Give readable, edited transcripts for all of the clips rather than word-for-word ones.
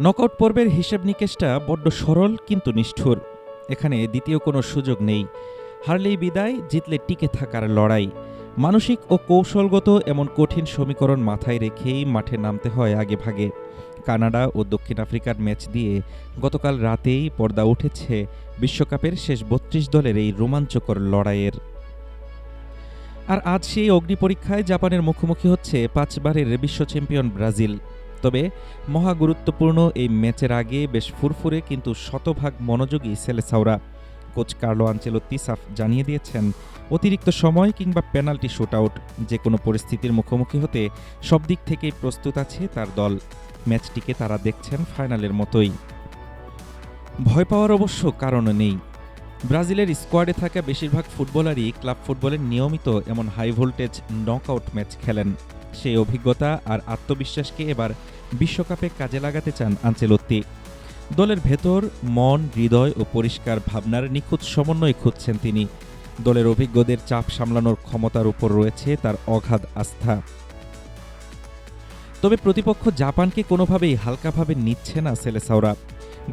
Knockout পর্বের হিসেব নিকেশটা বড্ড সরল কিন্তু নিষ্ঠুর। এখানে দ্বিতীয় কোনো সুযোগ নেই। হারলেই বিদায়, জিতলে টিকে থাকার লড়াই। মানসিক ও কৌশলগত এমন কঠিন সমীকরণ মাথায় রেখেই মাঠে নামতে হয় আগেভাগে। কানাডা ও দক্ষিণ আফ্রিকার ম্যাচ দিয়ে গতকাল রাতেই পর্দা উঠেছে বিশ্বকাপের শেষ ৩২ দলের এই রোমাঞ্চকর লড়াইয়ের। আর আজ সেই অগ্নিপরীক্ষায় জাপানের মুখোমুখি হচ্ছে ৫ বারের বিশ্ব চ্যাম্পিয়ন ব্রাজিল। তবে মহা গুরুত্বপূর্ণ এই ম্যাচের আগে বেশ ফুরফুরে কিন্তু শতভাগ মনোযোগী সেলেসাওরা। কোচ কার্লো আনচেলোত্তি সাফ জানিয়ে দিয়েছেন, অতিরিক্ত সময় কিংবা পেনাল্টি শুটআউট যে কোনো পরিস্থিতির মুখোমুখি হতে সব দিক থেকেই প্রস্তুত আছে তার দল। ম্যাচটিকে তারা দেখছেন ফাইনালের মতোই। ভয় পাওয়ার অবশ্য কারণ নেই। ব্রাজিলের স্কোয়াডে থাকা বেশিরভাগ ফুটবলারই ক্লাব ফুটবলের নিয়মিত এমন হাই ভোল্টেজ নকআউট ম্যাচ খেলেন। সেই অভিজ্ঞতা আর আত্মবিশ্বাসকে এবার বিশ্বকাপে কাজে লাগাতে চান আনচেলোত্তি। দলের ভেতর মন, হৃদয় ও পরিষ্কার ভাবনার নিখুঁত সমন্বয় খুঁজছেন তিনি। দলের অভিজ্ঞদের চাপ সামলানোর ক্ষমতার উপর রয়েছে তার অগাধ আস্থা। তবে প্রতিপক্ষ জাপানকে কোনোভাবেই হালকাভাবে নিচ্ছে না সেলেসাওরা।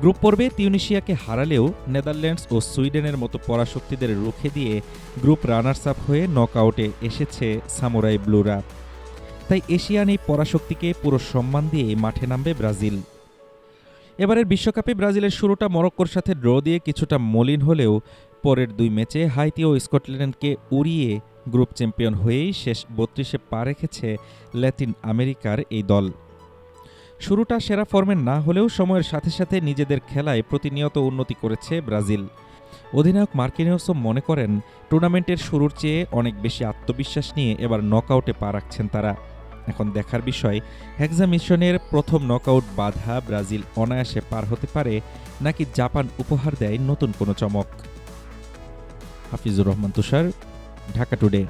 গ্রুপ পর্বে তিউনিশিয়াকে হারালেও নেদারল্যান্ডস ও সুইডেনের মতো পরাশক্তিদের রুখে দিয়ে গ্রুপ রানার্স আপ হয়ে নকআউটে এসেছে সামুরাই ব্লুরা। তাই এশিয়ান এই পরাশক্তিকে পুরো সম্মান দিয়ে মাঠে নামবে ব্রাজিল। এবারের বিশ্বকাপে ব্রাজিলের শুরুটা মরক্কোর সাথে ড্র দিয়ে কিছুটা মলিন হলেও পরের ২ ম্যাচে হাইতি ও স্কটল্যান্ডকে উড়িয়ে গ্রুপ চ্যাম্পিয়ন হয়েই শেষ ৩২-এ পা রেখেছে ল্যাতিন আমেরিকার এই দল। শুরুটা সেরা ফর্মে না হলেও সময়ের সাথে সাথে নিজেদের খেলায় প্রতিনিয়ত উন্নতি করেছে ব্রাজিল। অধিনায়ক মার্কিনিওসও মনে করেন, টুর্নামেন্টের শুরুর চেয়ে অনেক বেশি আত্মবিশ্বাস নিয়ে এবার নকআউটে পা রাখছেন তারা। এখন দেখার বিষয়, হেক্সামিশনের প্রথম নকআউট বাধা ব্রাজিল অনায়াসে পার হতে পারে নাকি জাপান উপহার দেয় নতুন কোনো চমক। হাফিজুর রহমান তুষার, ঢাকা টুডে।